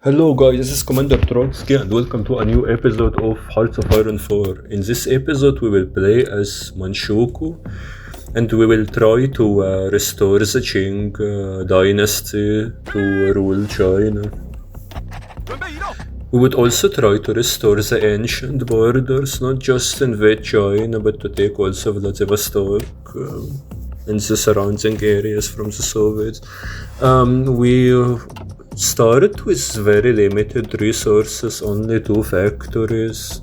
Hello guys, this is Commander Trotsky and welcome to a new episode of Hearts of Iron 4. In this episode we will play as Manchukuo and we will try to restore the Qing dynasty to rule China. We would also try to restore the ancient borders, not just invade China but to take also Vladivostok and the surrounding areas from the Soviets. We started with very limited resources, only 2 factories.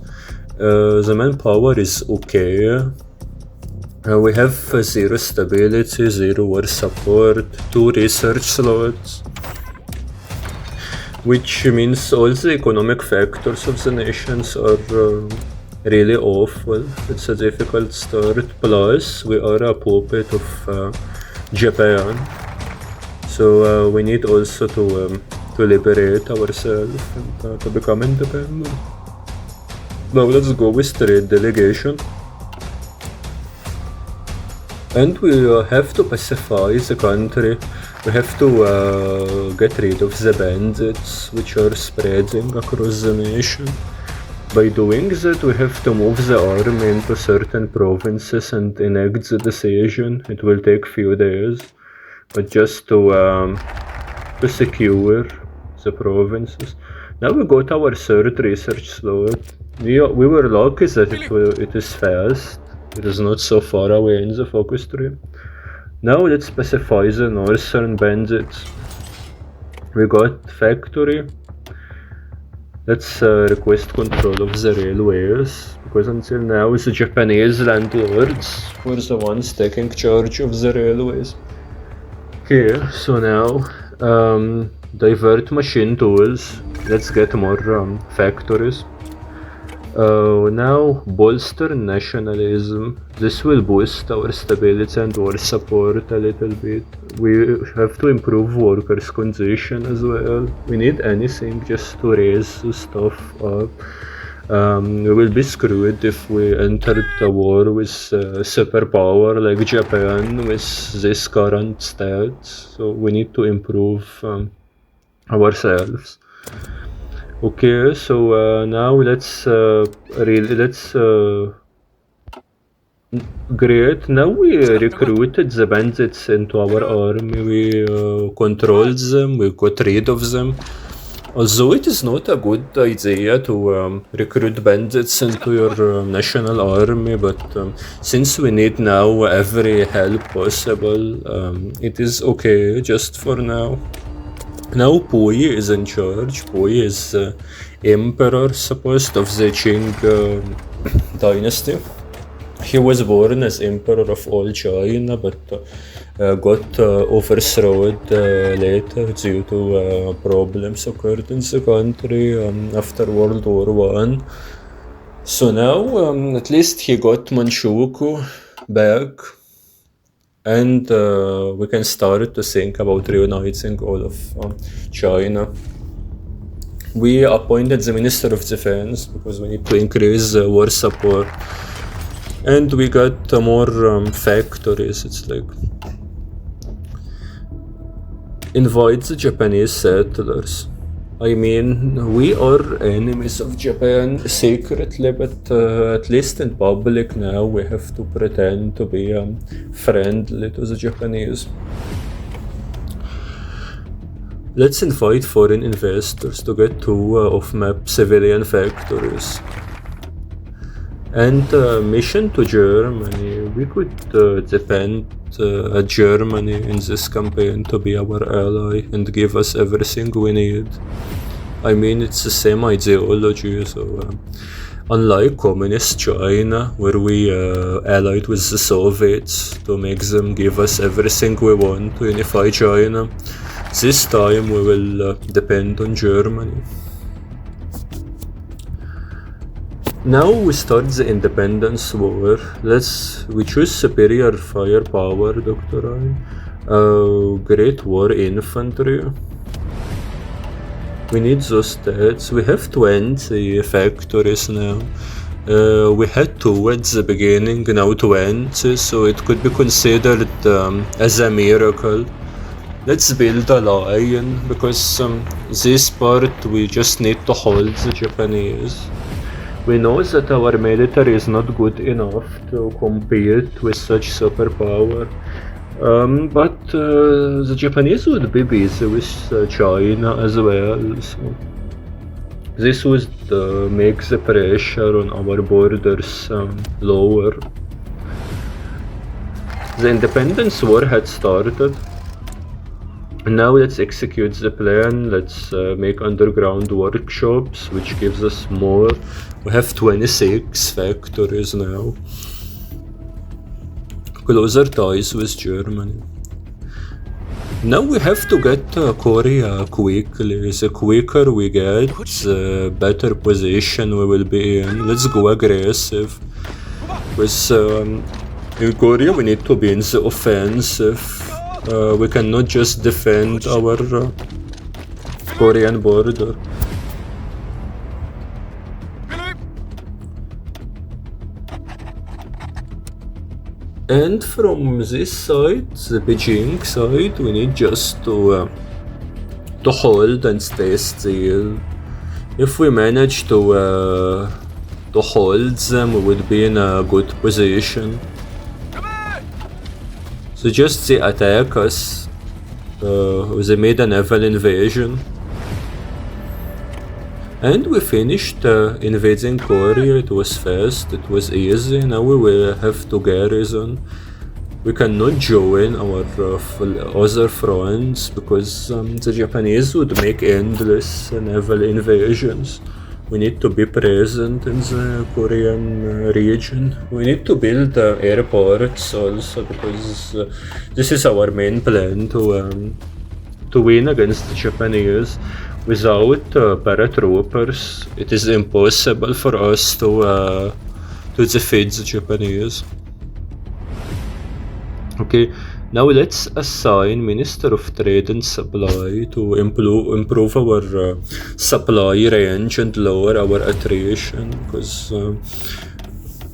The manpower is okay. We have 0 stability, 0 war support, 2 research slots, which means all the economic factors of the nations are really awful. It's a difficult start, plus we are a puppet of Japan. So we need also to liberate ourselves and to become independent. Now let's go with trade delegation. And we have to pacify the country. We have to get rid of the bandits which are spreading across the nation. By doing that, we have to move the army into certain provinces and enact the decision. It will take few days, but just to secure the provinces. Now we got our 3rd research slot. We were lucky that it is fast. It is not so far away in the focus tree. Now let's pacify the northern bandits. We got factory. Let's request control of the railways, because until now the Japanese landlords were the ones taking charge of the railways. Okay, so now divert machine tools. Let's get more factories. Now bolster nationalism. This will boost our stability and war support a little bit. We have to improve workers' condition as well. We need anything just to raise the stuff up. We will be screwed if we enter the war with superpower like Japan with this current stats. So we need to improve ourselves. Okay, so now let's great. Now we recruited the bandits into our army. We controlled them. We got rid of them. Although it is not a good idea to recruit bandits into your national army, but since we need now every help possible, it is okay just for now. Now Pui is in charge. Pui is emperor, supposed of the Qing dynasty. He was born as emperor of all China, but got overthrown later due to problems occurred in the country after World War I. So now at least he got Manchukuo back, and we can start to think about reuniting all of China. We appointed the Minister of Defense because we need to increase war support. And we got more factories. It's like invite the Japanese settlers. I mean, we are enemies of Japan secretly, but at least in public now we have to pretend to be friendly to the Japanese. Let's invite foreign investors to get 2 off-map civilian factories. And mission to Germany. We could depend on Germany in this campaign to be our ally and give us everything we need. I mean, it's the same ideology, so unlike communist China, where we allied with the Soviets to make them give us everything we want to unify China, this time we will depend on Germany. Now we start the independence war. We choose superior firepower, Dr. I. Great war infantry. We need those stats. We have 20 factories now. We had 2 at the beginning, now 20, so it could be considered as a miracle. Let's build a line, because this part we just need to hold the Japanese. We know that our military is not good enough to compete with such superpower. But the Japanese would be busy with China as well, so this would make the pressure on our borders lower. The independence war had started. Now let's execute the plan. Let's make underground workshops, which gives us more. We have 26 factories now. Closer ties with Germany. Now we have to get Korea quickly. The quicker we get, the better position we will be in. Let's go aggressive. With in Korea we need to be in the offensive. We cannot just defend our Korean border. And from this side, the Beijing side, we need just to hold and stay still. If we manage to hold them, we would be in a good position. So just they attack us. They made a naval invasion. And we finished invading Korea. It was fast, it was easy. Now we will have to garrison. We cannot join our other fronts because the Japanese would make endless naval invasions. We need to be present in the Korean region. We need to build airports also because this is our main plan to win against the Japanese. Without paratroopers, it is impossible for us to defeat the Japanese. Okay, now let's assign Minister of Trade and Supply to improve our supply range and lower our attrition, because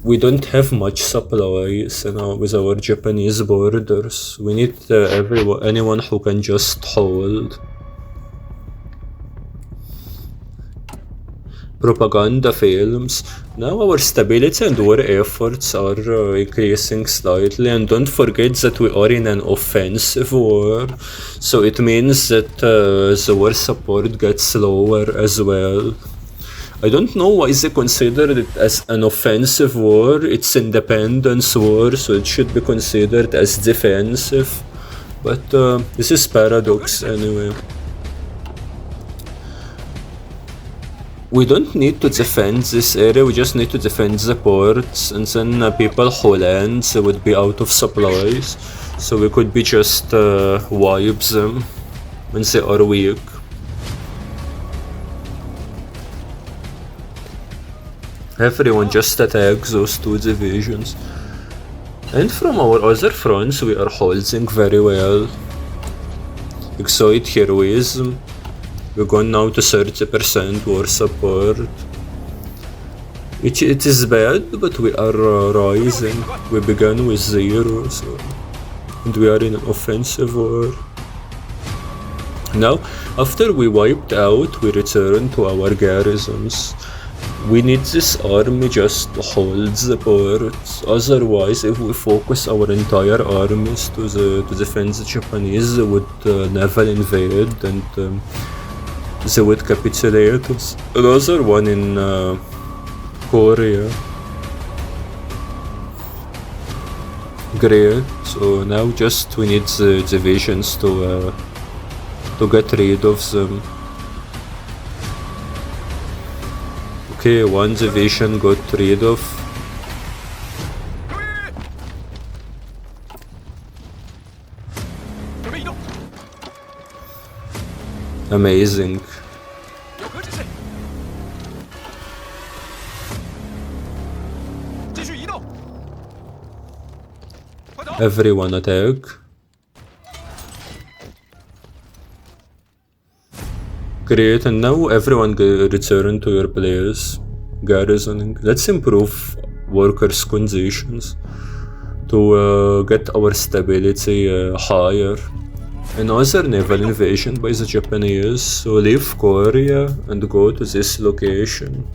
we don't have much supplies with our Japanese borders. We need anyone who can just hold. Propaganda films. Now our stability and war efforts are increasing slightly, and don't forget that we are in an offensive war, so it means that the war support gets lower as well. I don't know why they consider it as an offensive war. It's independence war, so it should be considered as defensive, but this is paradox anyway. We don't need to defend this area, we just need to defend the ports, and then people who land would be out of supplies, so we could be just wipe them when they are weak. Everyone just attack those two divisions. And from our other fronts we are holding very well. Exoid heroism. We're going now to 30% war support. It is bad, but we are rising. We began with 0, and we are in an offensive war. Now, after we wiped out, we return to our garrisons. We need this army just to hold the ports. Otherwise, if we focus our entire armies to defend the Japanese, they would naval invade and they would capitulate. Another one in Korea. Great. So now just we need the divisions to get rid of them. Okay, one division got rid of. Amazing. Everyone attack. Great, and now everyone return to your place. Garrisoning. Let's improve workers' conditions to get our stability higher. another naval invasion by the Japanese, so leave Korea and go to this location.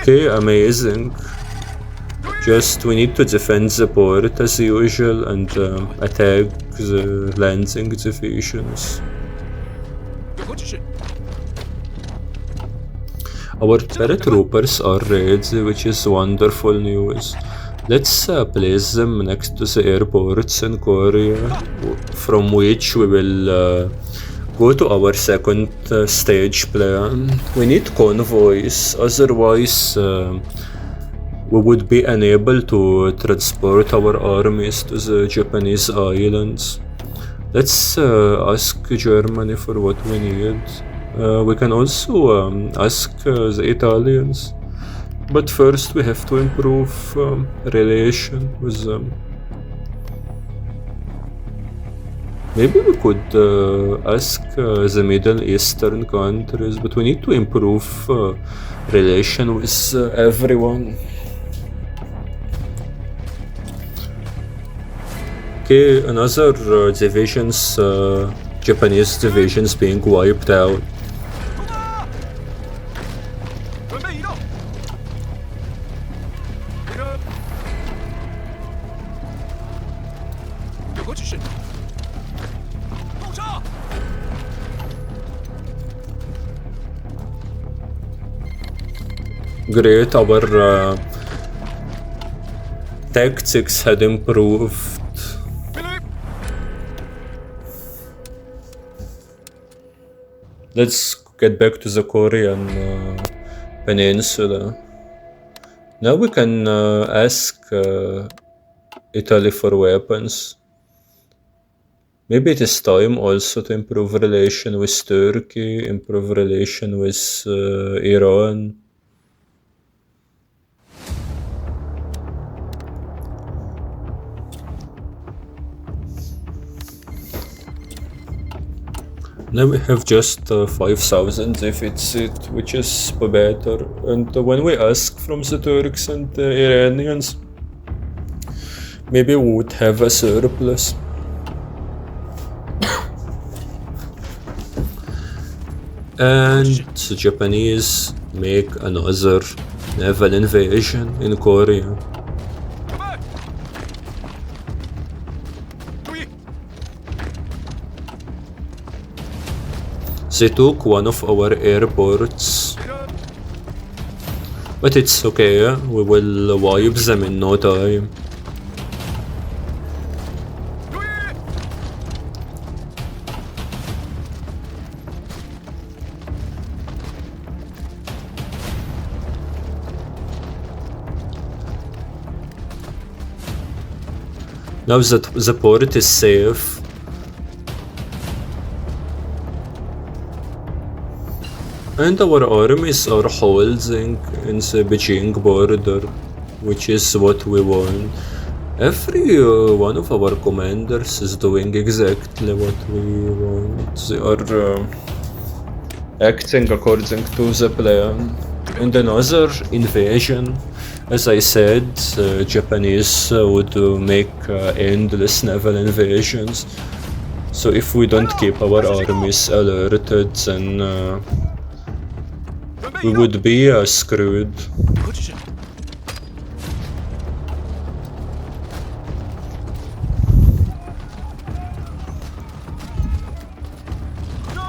Okay, amazing. Just we need to defend the port as usual and attack the landing divisions. Our paratroopers are ready, which is wonderful news. Let's place them next to the airports in Korea, from which we will go to our second stage plan. We need convoys, otherwise we would be unable to transport our armies to the Japanese islands. Let's ask Germany for what we need. We can also ask the Italians. But first we have to improve relation with them. Maybe we could ask the Middle Eastern countries, but we need to improve relation with everyone. Okay, another divisions, Japanese divisions being wiped out. Great, our tactics had improved. Let's get back to the Korean peninsula. Now we can ask Italy for weapons. Maybe it is time also to improve relation with Turkey, improve relation with Iran. Now we have just 5,000 deficit, which is better. And when we ask from the Turks and the Iranians, maybe we would have a surplus. And the Japanese make another naval invasion in Korea. They took one of our airports, but it's okay, we will wipe them in no time. Now that the port is safe, and our armies are holding in the Beijing border, which is what we want. Every one of our commanders is doing exactly what we want. They are acting according to the plan. In another invasion, as I said, Japanese would make endless naval invasions. So if we don't keep our armies alerted, then we would be screwed.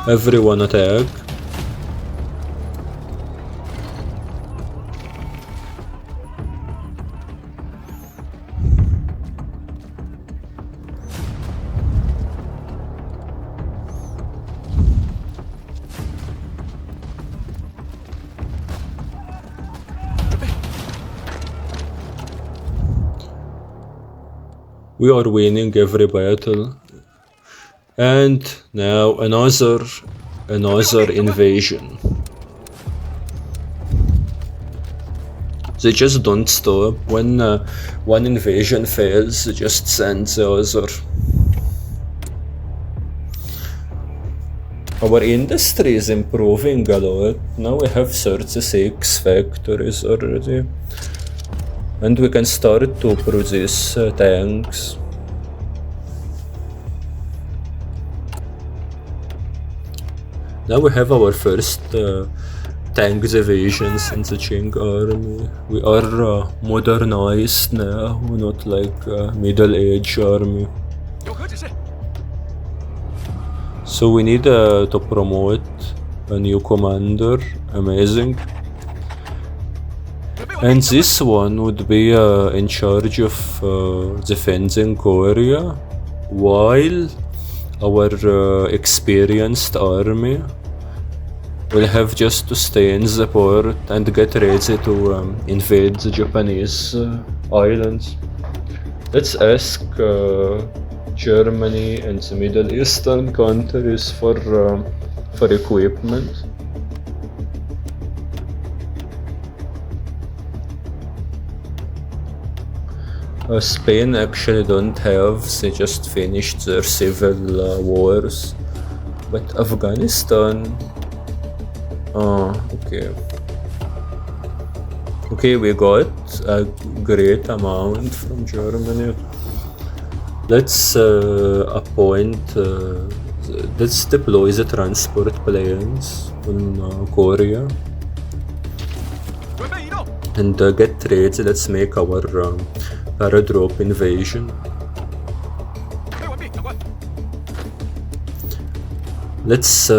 Everyone attack. We are winning every battle. And now another invasion. They just don't stop. When one invasion fails, they just send the other. Our industry is improving a lot. Now we have 36 factories already. And we can start to produce tanks. Now we have our first tank divisions in the Qing army. We are modernized now, not like a middle-age army. So we need to promote a new commander. Amazing. And this one would be in charge of defending Korea, while our experienced army will have just to stay in the port and get ready to invade the Japanese islands. Let's ask Germany and the Middle Eastern countries for equipment. Spain actually don't have, they just finished their civil wars. But Afghanistan... okay. Okay, we got a great amount from Germany. Let's let's deploy the transport planes on Korea. And get ready, let's make our paradrop invasion. Let's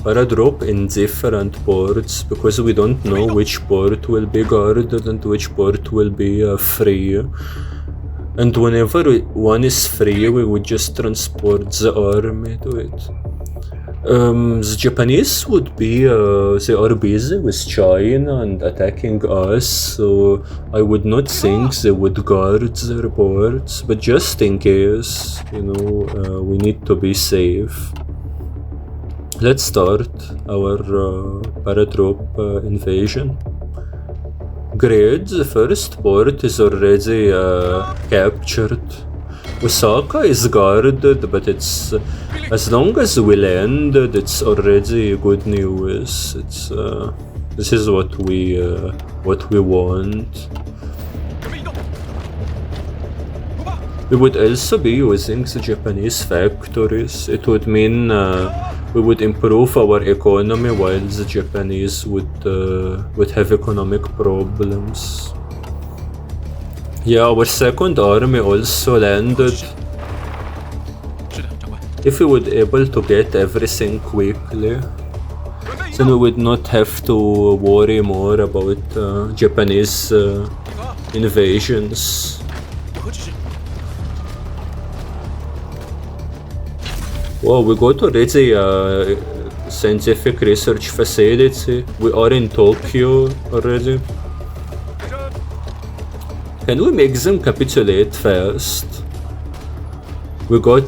paradrop in different ports, because we don't know which port will be guarded and which port will be free. And whenever one is free, we would just transport the army to it. The Japanese would be, they are busy with China and attacking us, so I would not think they would guard their ports, but just in case, you know, we need to be safe. Let's start our paradrop invasion. Great, the first port is already captured. Osaka is guarded, but it's as long as we landed, it's already good news. It's this is what we want. We would also be using the Japanese factories. It would mean we would improve our economy while the Japanese would have economic problems. Yeah, our second army also landed. If we would able to get everything quickly, then we would not have to worry more about Japanese invasions. Wow, we got already a scientific research facility. We are in Tokyo already. Can we make them capitulate fast? We got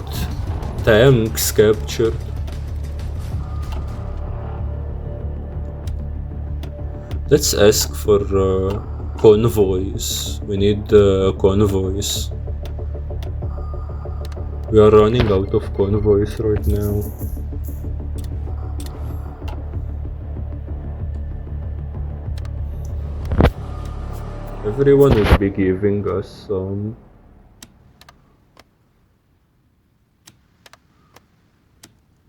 tanks captured. Let's ask for convoys. We need convoys. We are running out of convoys right now. Everyone would be giving us some.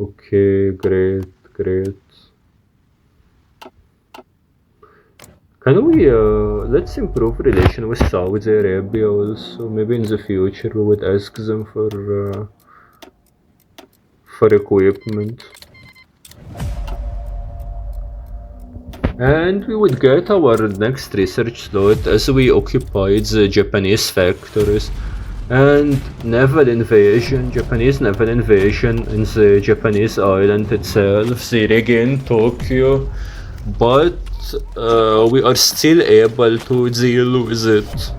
Okay, great. Can we, let's improve relation with Saudi Arabia also. Maybe in the future we would ask them for equipment. And we would get our next research slot as we occupied the Japanese factories. And naval invasion, Japanese naval invasion in the Japanese island itself. They regained Tokyo, but we are still able to deal with it.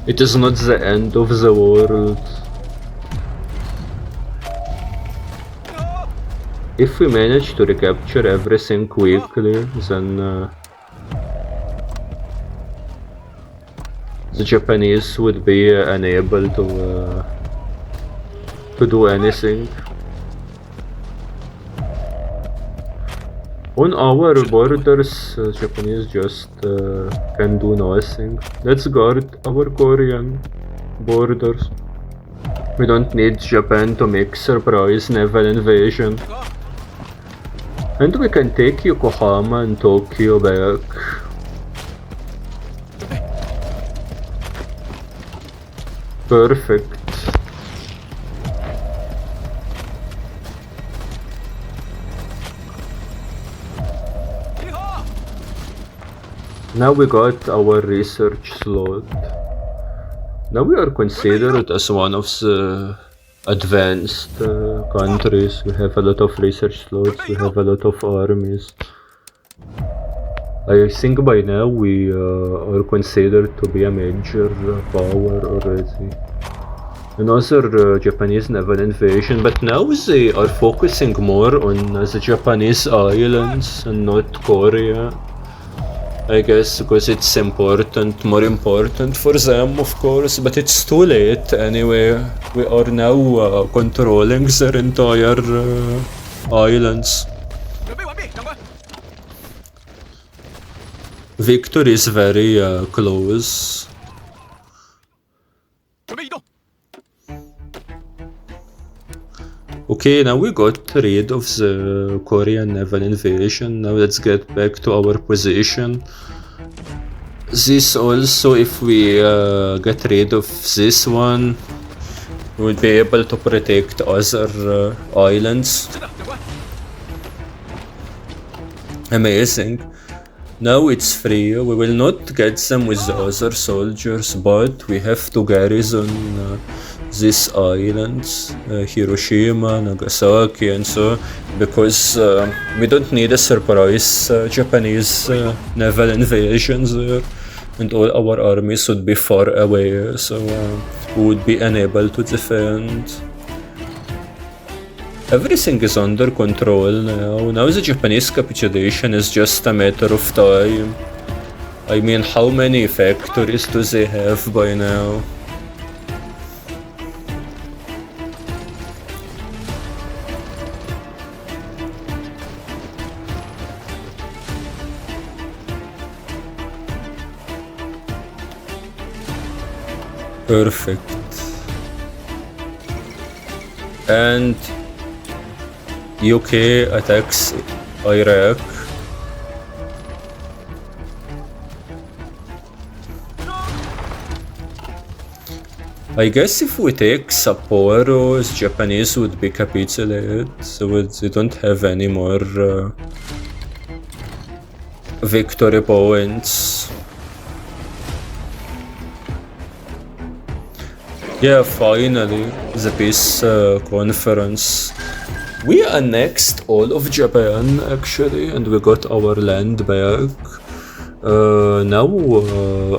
It is not the end of the world. If we manage to recapture everything quickly, then the Japanese would be unable to do anything. On our borders, Japanese just can do nothing. Let's guard our Korean borders. We don't need Japan to make surprise naval invasion. And we can take Yokohama and Tokyo back. Perfect. Now we got our research slot. Now we are considered as one of the advanced countries. We have a lot of research slots, we have a lot of armies. I think by now we are considered to be a major power already. Another Japanese naval invasion, but now they are focusing more on the Japanese islands and not Korea. I guess because it's important, more important for them of course, but it's too late anyway. We are now controlling their entire islands. Victory is very close. Okay, now we got rid of the Korean naval invasion. Now let's get back to our position. This also, if we get rid of this one, we will be able to protect other islands. Amazing. Now it's free. We will not get them with the other soldiers, but we have to garrison these islands, Hiroshima, Nagasaki and so, because we don't need a surprise Japanese naval invasion there, and all our armies would be far away, so we would be unable to defend. Everything is under control now. Now the Japanese capitulation is just a matter of time. I mean, how many factories do they have by now? Perfect. And UK attacks Iraq. I guess if we take Sapporo, the Japanese would be capitulated, so they don't have any more victory points. Yeah, finally, the peace conference. We annexed all of Japan actually, and we got our land back. Now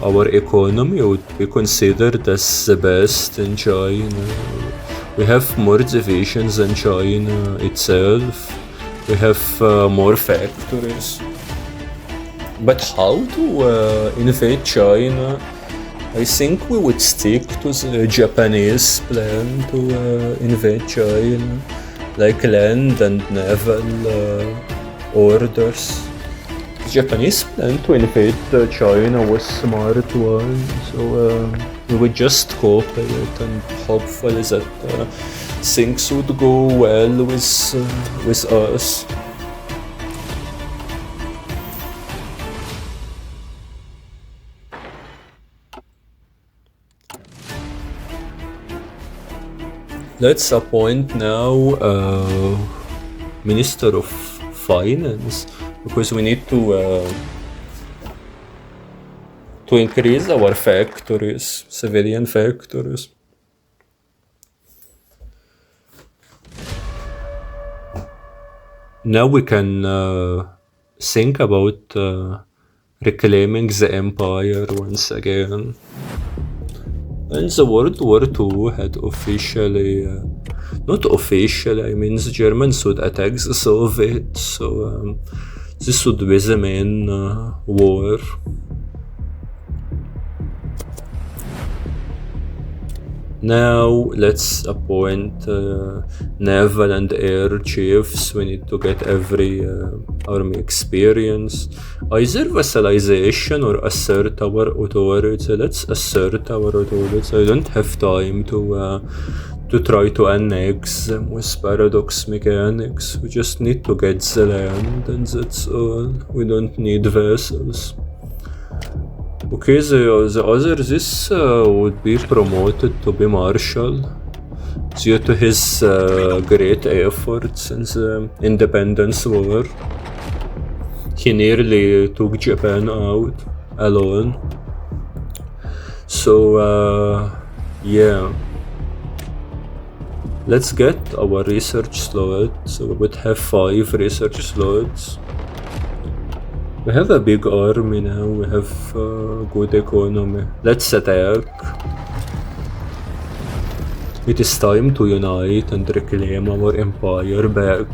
our economy would be considered as the best in China. We have more divisions than China itself. We have more factories. But how to invade China? I think we would stick to the Japanese plan to invade China, like land and naval orders. The Japanese plan to invade China was a smart one, so we would just cooperate and hopefully that things would go well with us. Let's appoint now Minister of Finance, because we need to increase our factories, civilian factories. Now we can think about reclaiming the empire once again. And the World War II had officially, not officially, I mean the Germans would attack the Soviets, so this would be the main war. Now let's appoint naval and air chiefs. We need to get every army experience. Either vassalization or assert our authority. Let's assert our authority. I don't have time to to try to annex them with paradox mechanics. We just need to get the land and that's all. We don't need vessels. Okay, the other this would be promoted to be Marshal due to his great efforts in the Independence War. He nearly took Japan out alone. So yeah, let's get our research slot. So we would have 5 research slots. We have a big army now, we have good economy. Let's attack. It is time to unite and reclaim our empire back.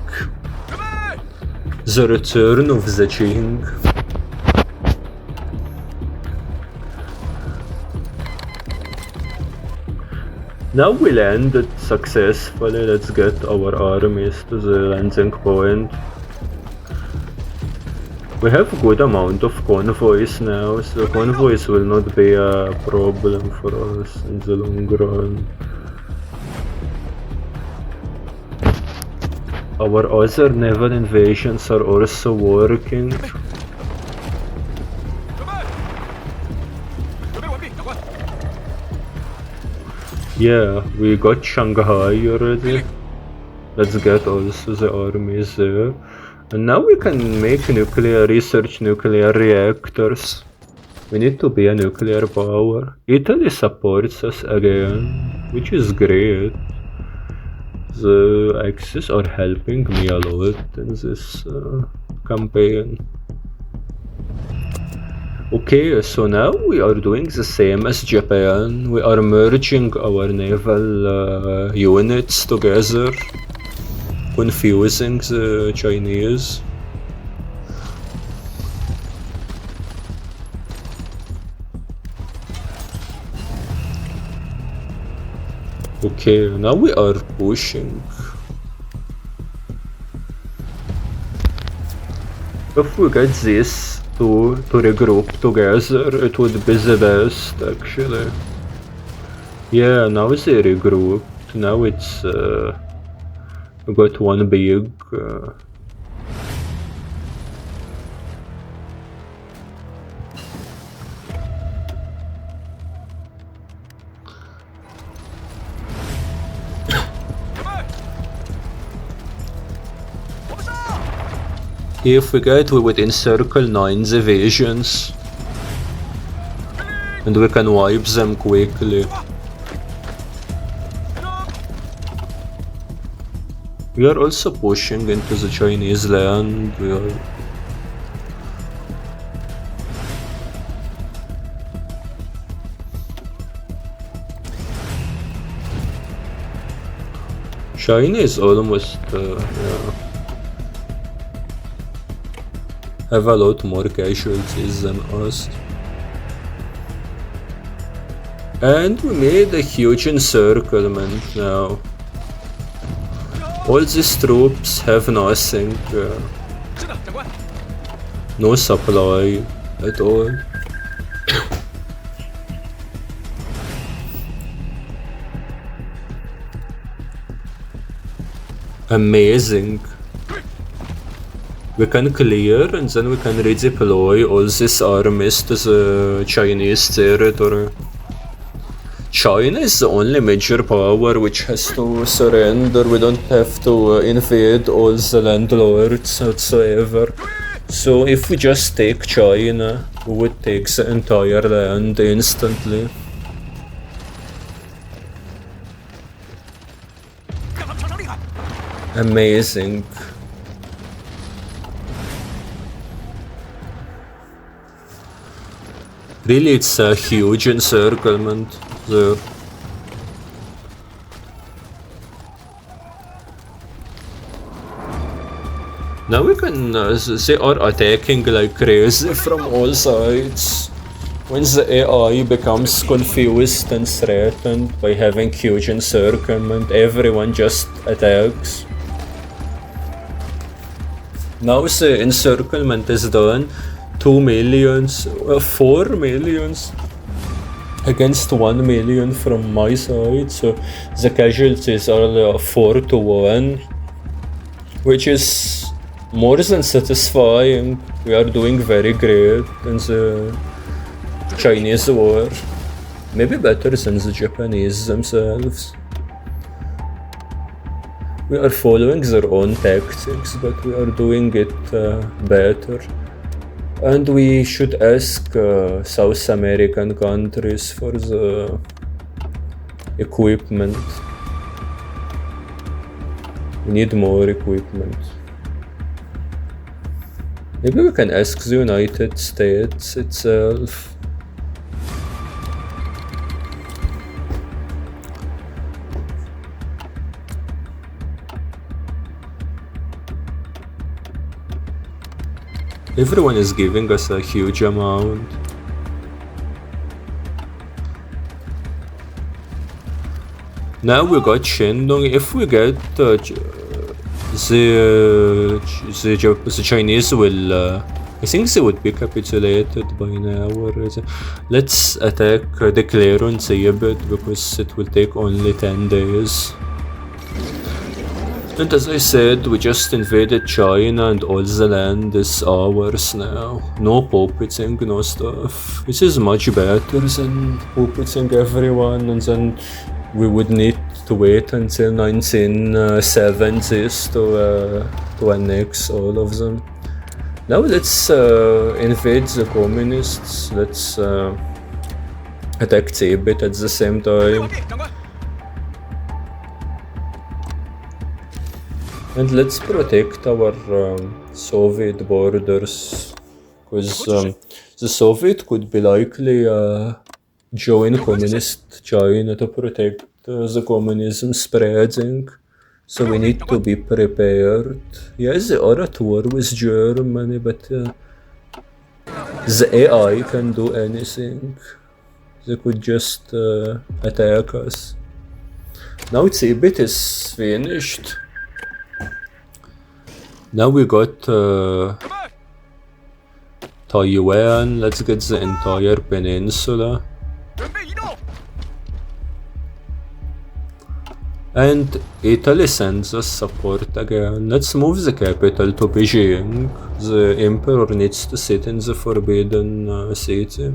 The return of the Qing. Now we landed successfully. Let's get our armies to the landing point. We have a good amount of convoys now, so convoys will not be a problem for us in the long run. Our other naval invasions are also working. Yeah, we got Shanghai already. Let's get also the armies there. And now we can make research nuclear reactors. We need to be a nuclear power. Italy supports us again, which is great. The Axis are helping me a lot in this campaign. Okay, so now we are doing the same as Japan. We are merging our naval units together, confusing the Chinese. Okay, now we are pushing. If we get this to regroup together, it would be the best actually. Yeah, now they regrouped. Now it's we got one big if we get, we would encircle 9 divisions and we can wipe them quickly. We are also pushing into the Chinese land. We are China is almost yeah, have a lot more casualties than us. And we made a huge encirclement now. All these troops have nothing, no supply at all. Amazing. We can clear and then we can redeploy all these armies to the Chinese territory. China is the only major power which has to surrender. We don't have to invade all the landlords whatsoever. So if we just take China, we would take the entire land instantly. Amazing. Really, it's a huge encirclement there. Now we can, they are attacking like crazy from all sides. When the AI becomes confused and threatened by having huge encirclement, everyone just attacks. Now the encirclement is done. 2 millions, 4 millions. against 1 million from my side, so the casualties are 4-1, which is more than satisfying. We are doing very great in the Chinese war, maybe better than the Japanese themselves. We are following their own tactics, but we are doing it better. And we should ask South American countries for the equipment. We need more equipment. Maybe we can ask the United States itself. Everyone is giving us a huge amount. Now we got Shandong. If we get the Chinese will, I think they would be capitulated by now already. Let's attack, declare on Tibet, because it will take only 10 days. And as I said, we just invaded China and all the land is ours now. No puppeting, no stuff. This is much better than puppeting everyone, and then we would need to wait until 1970s to annex all of them. Now let's invade the communists. Let's attack Tibet at the same time. And let's protect our Soviet borders, because the Soviet could be likely join communist China to protect the communism spreading. So we need to be prepared. Yes, they are at war with Germany, but the AI can do anything. They could just attack us. Now Tibet is finished. Now we got Taiwan. Let's get the entire peninsula. And Italy sends us support again. Let's move the capital to Beijing. The emperor needs to sit in the forbidden city.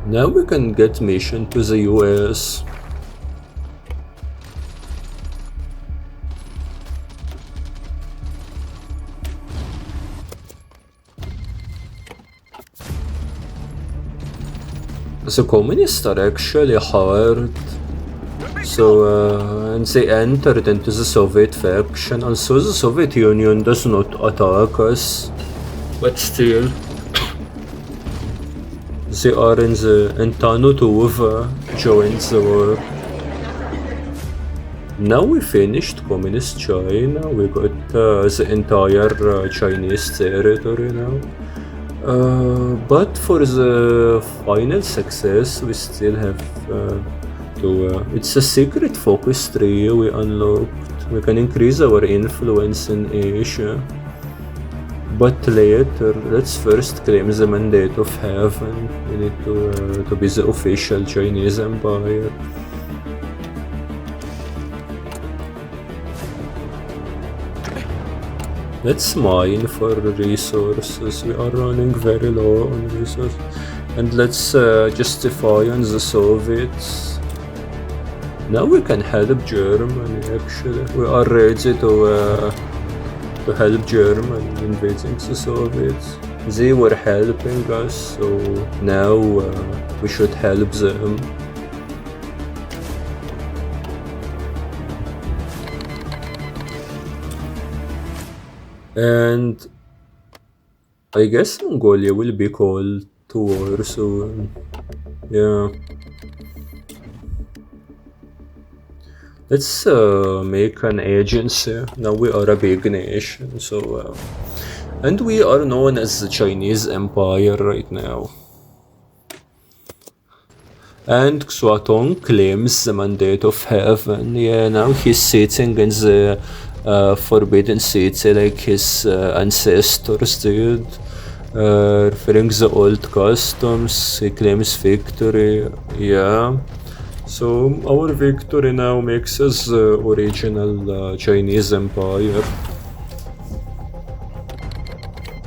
Now we can get mission to the US. The communists are actually hard, so and they entered into the Soviet faction. Also, the Soviet Union does not attack us, but still, they are in the Tanutova joined the war. Now we finished communist China. We got the entire Chinese territory now. But for the final success, we still have to. It's a secret focus tree we unlocked. We can increase our influence in Asia. But later, let's first claim the mandate of heaven. We need to be the official Chinese empire. Let's mine for resources. We are running very low on resources. And let's justify on the Soviets. Now we can help Germany actually. We are ready to help Germany invading the Soviets. They were helping us, so now we should help them. And I guess Mongolia will be called to war soon. Yeah. Let's make an agency. Now we are a big nation, so and we are known as the Chinese Empire right now. And Xuatong claims the mandate of heaven. Yeah, now he's sitting in the forbidden city like his ancestors did. referring the old customs, he claims victory, yeah. So our victory now makes us original Chinese empire.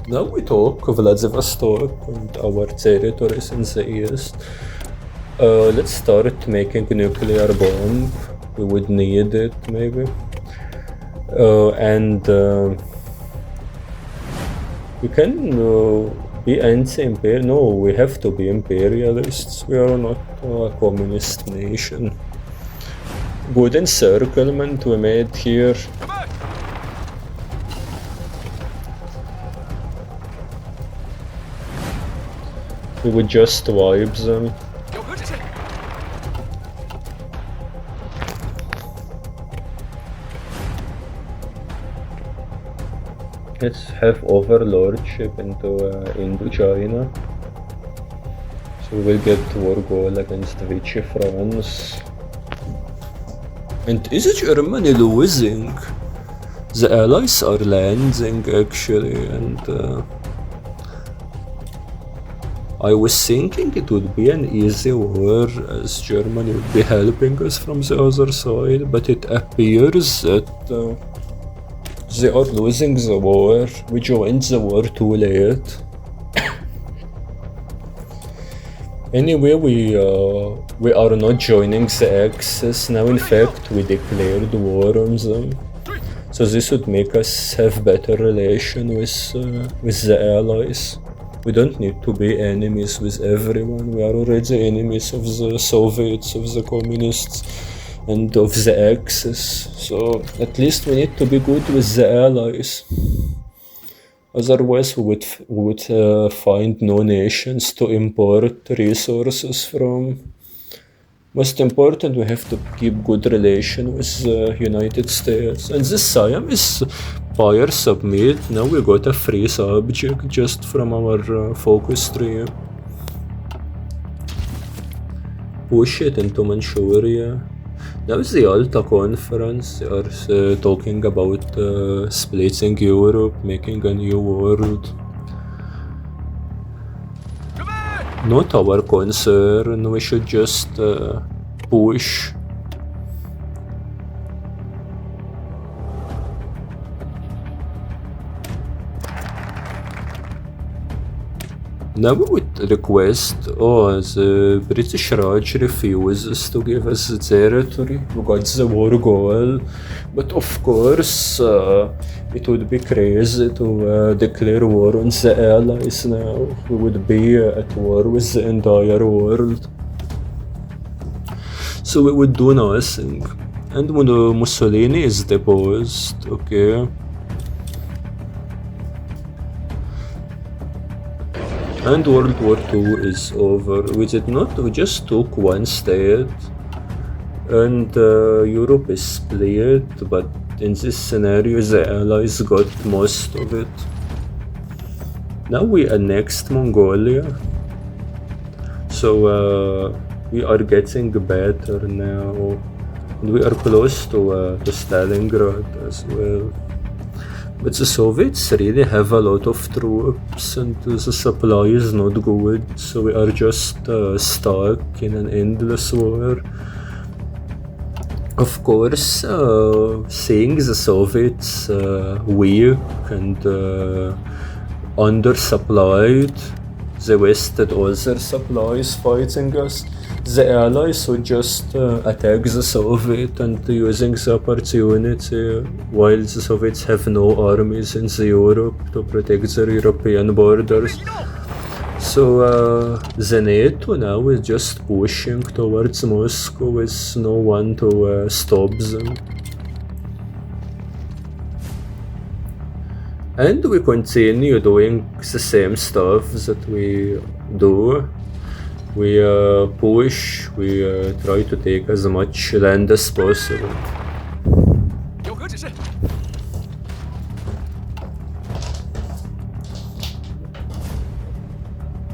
Now we talk Vladivostok and our territories in the east. Let's start making a nuclear bomb. We would need it maybe. And we can be anti-imperial. No, we have to be imperialists. We are not a communist nation. Good encirclement we made here. We would just wipe them. Let's have overlordship into Indo-China. So we will get war goal against Vichy France. And is Germany losing? The allies are landing actually, and I was thinking it would be an easy war as Germany would be helping us from the other side, but it appears that they are losing the war. We joined the war too late. Anyway, we are not joining the Axis now. In fact, we declared war on them. So this would make us have better relation with the allies. We don't need to be enemies with everyone. We are already enemies of the Soviets, of the communists, and of the Axis. So at least we need to be good with the allies. Otherwise we would find no nations to import resources from. Most important, we have to keep good relation with the United States. And this Siamese Empire submit. Now we got a free subject just from our focus tree. Push it into Manchuria. Now is the Yalta conference. They are talking about splitting Europe, making a new world. Not our concern, we should just push. Now we would request, the British Raj refuses to give us the territory. We got the war goal, but of course it would be crazy to declare war on the allies now. We would be at war with the entire world. So we would do nothing. And when Mussolini is deposed, okay. And World War II is over. We did not, we just took one state. And Europe is split, but in this scenario the allies got most of it. Now we annexed Mongolia. So we are getting better now. And we are close to Stalingrad as well. But the Soviets really have a lot of troops and the supply is not good, so we are just stuck in an endless war. Of course, seeing the Soviets weak and undersupplied, the West had all their supplies fighting us. The Allies would just attack the Soviet and using the opportunity while the Soviets have no armies in the Europe to protect their European borders. So the NATO now is just pushing towards Moscow with no one to stop them. And we continue doing the same stuff that we do. We push, we try to take as much land as possible.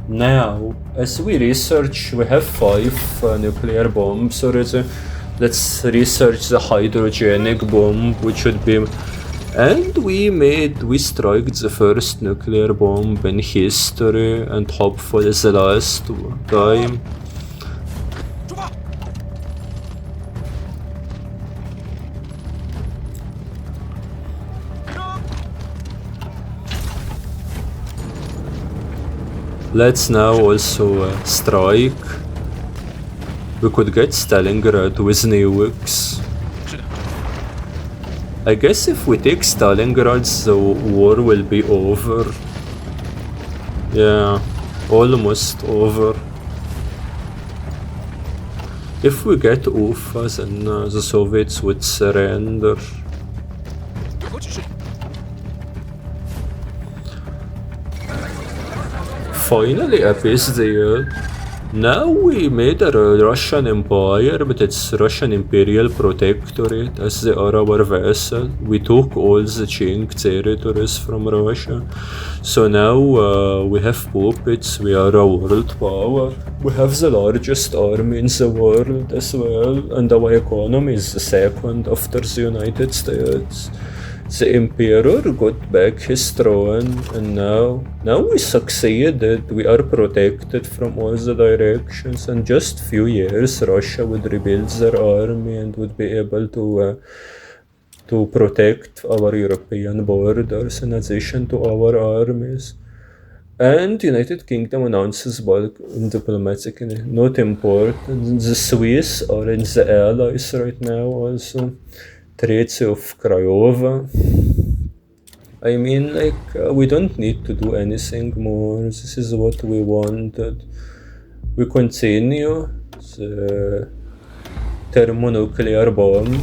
Now, as we research, we have 5 nuclear bombs already. Let's research the hydrogenic bomb, which would be And we struck the first nuclear bomb in history, and hopefully the last time. Let's now also strike. We could get Stalingrad with nukes. I guess if we take Stalingrad, the war will be over. Yeah, almost over. If we get Ufa, then the Soviets would surrender. Finally, appease there. Now we made a Russian empire, but it's Russian imperial protectorate as they are our vassal. We took all the Qing territories from Russia. So now we have puppets, we are a world power. We have the largest army in the world as well, and our economy is the second after the United States. The emperor got back his throne, and now we succeeded. We are protected from all the directions. In just few years, Russia would rebuild their army and would be able to protect our European borders in addition to our armies. And United Kingdom announces bulk diplomatic not important. The Swiss are in the allies right now also. Treaty of Craiova. I mean, we don't need to do anything more. This is what we wanted. We continue the thermonuclear bomb.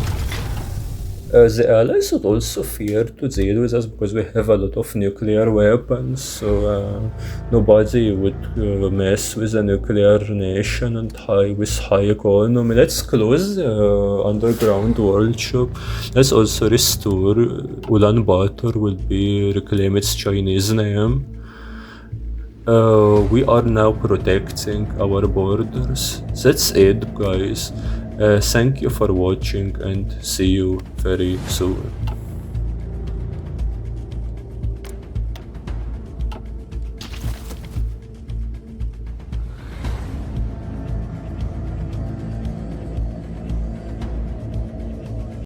The Allies would also fear to deal with us because we have a lot of nuclear weapons, so nobody would mess with a nuclear nation and with high economy. Let's close the underground world shop. Let's also restore Ulaanbaatar will be reclaim its Chinese name. We are now protecting our borders. That's it, guys. Thank you for watching and see you very soon.